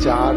4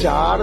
4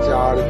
4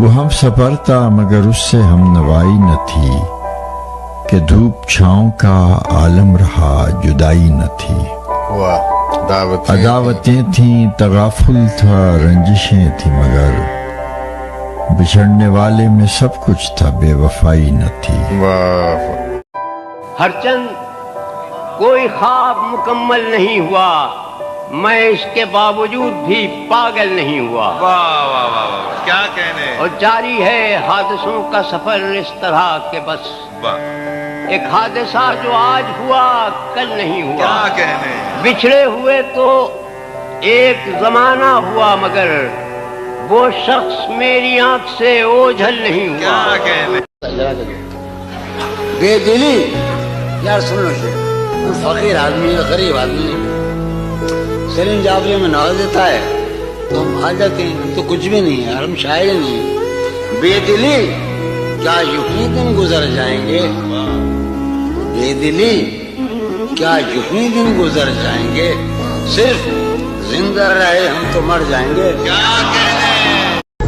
وہ ہم سفر تھا مگر اس سے ہم نوائی نہ تھی کہ دھوپ چھاؤں کا عالم رہا جدائی نہ تھی عداوتیں تھیں تغافل تھا رنجشیں تھیں مگر بچھڑنے والے میں سب کچھ تھا بے وفائی نہ تھی ہر چند کوئی خواب مکمل نہیں ہوا میں اس کے باوجود بھی پاگل نہیں ہوا واہ واہ واہ واہ کیا کہنے اور جاری ہے حادثوں کا سفر اس طرح کہ بس ایک حادثہ جو آج ہوا کل نہیں ہوا کیا کہنے بچھڑے ہوئے تو ایک زمانہ ہوا مگر وہ شخص میری آنکھ سے اوجھل نہیں ہوا کیا کہنے بے دلی یار سن لو فقیر آدمی ہے غریب آدمی سلیم جعفری میں نواز دیتا ہے تو ہم بھاگ جاتے ہیں ہم تو کچھ بھی نہیں ہے ہم شاعر نہیں بے دلی کیا یوں ہی دن گزر جائیں گے بے دلی کیا یوں ہی دن گزر جائیں گے صرف زندہ رہے ہم تو مر جائیں گے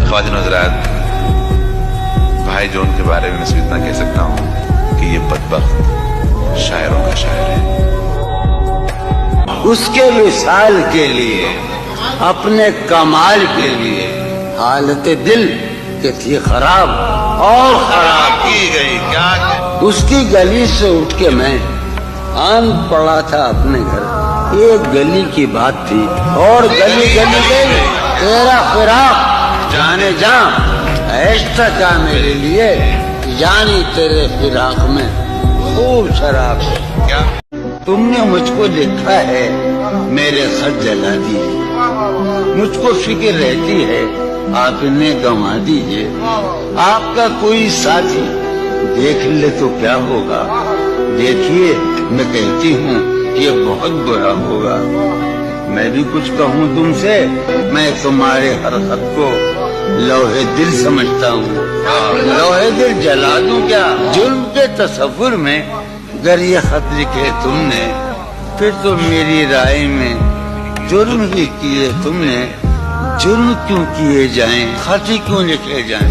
خواتین حضرات بھائی جون کے بارے میں صرف اتنا کہہ سکتا ہوں کہ یہ بدبخت شاعروں کا شاعر ہے اس کے وصال کے لیے اپنے کمال کے لیے حالت دل کہ تھی خراب اور خراب کی گئی کیا اس کی گلی سے اٹھ کے میں آن پڑا تھا اپنے گھر ایک گلی کی بات تھی اور گلی گلی گئی تیرا فراق جانے جا ایسا کا میرے لیے یعنی تیرے فراق میں خوب شراب کیا تم نے مجھ کو دیکھا ہے میرے خط جلا دیجیے مجھ کو فکر رہتی ہے آپ انہیں گنوا دیجیے آپ کا کوئی ساتھی دیکھ لے تو کیا ہوگا دیکھیے میں کہتی ہوں یہ بہت برا ہوگا میں بھی کچھ کہوں تم سے میں تمہارے ہر خط کو لوہے دل سمجھتا ہوں لوہے دل جلا دوں کیا جرم کے تصور میں اگر یہ خط لکھے تم نے پھر تو میری رائے میں جرم ہی کیے تم نے جرم کیوں کیے جائیں خط ہی کیوں لکھے جائیں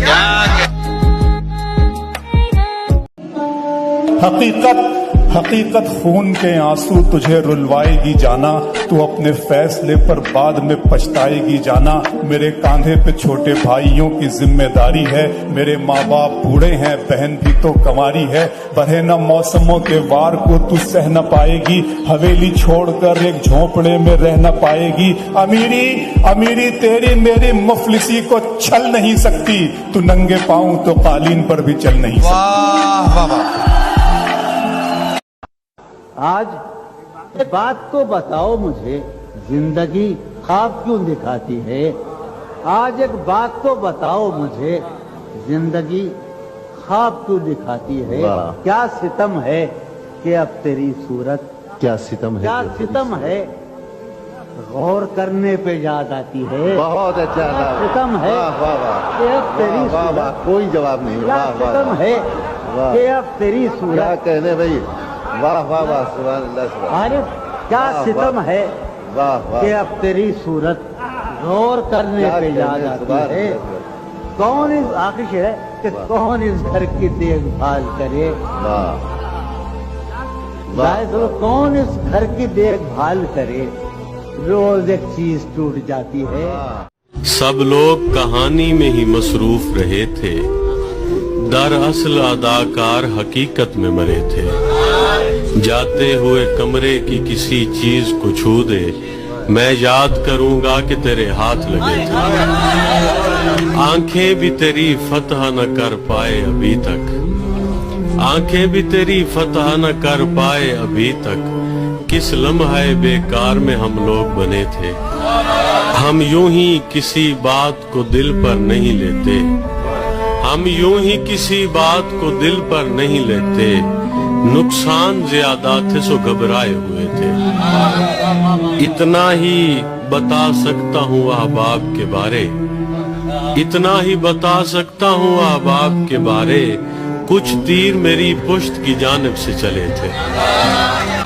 حقیقت خون کے آنسو تجھے رلوائے گی جانا تو اپنے فیصلے پر بعد میں پچھتائے گی جانا میرے کاندھے پہ چھوٹے بھائیوں کی ذمہ داری ہے میرے ماں باپ بوڑھے ہیں بہن بھی تو کنواری ہے بڑھے نہ موسموں کے وار کو تو سہ نہ پائے گی حویلی چھوڑ کر ایک جھونپڑے میں رہ نہ پائے گی امیری تیری میری مفلسی کو چھل نہیں سکتی تو ننگے پاؤں تو قالین پر بھی چل نہیں سکتی آج بات تو بتاؤ مجھے زندگی خواب کیوں دکھاتی ہے آج ایک بات تو بتاؤ مجھے زندگی خواب کیوں دکھاتی ہے کیا ستم ہے کہ اب تیری صورت کیا ستم ہے غور کرنے پہ یاد آتی ہے بہت اچھا ستم ہے کہ اب تیری صورت کوئی جواب نہیں کیا ستم ہے کہ اب تیری صورت کہنے بھائی واہ واہ واہ سبحان اللہ عارف کیا ستم ہے کہ اب تیری صورت غور کرنے پہ یاد آتی ہے کون اس آخر ہے کہ کون اس گھر کی دیکھ بھال کرے کون اس گھر کی دیکھ بھال کرے روز ایک چیز ٹوٹ جاتی ہے سب لوگ کہانی میں ہی مصروف رہے تھے دراصل اداکار حقیقت میں مرے تھے جاتے ہوئے کمرے کی کسی چیز کو چھو دے میں یاد کروں گا کہ تیرے ہاتھ لگے تھے آنکھیں بھی تیری فتح نہ کر پائے ابھی تک آنکھیں بھی تیری فتح نہ کر پائے ابھی تک کس لمحہ بیکار میں ہم لوگ بنے تھے ہم یوں ہی کسی بات کو دل پر نہیں لیتے ہم یوں ہی کسی بات کو دل پر نہیں لیتے نقصان زیادہ تھے سو گھبرائے ہوئے تھے اتنا ہی بتا سکتا ہوں احباب کے بارے اتنا ہی بتا سکتا ہوں احباب کے بارے کچھ تیر میری پشت کی جانب سے چلے تھے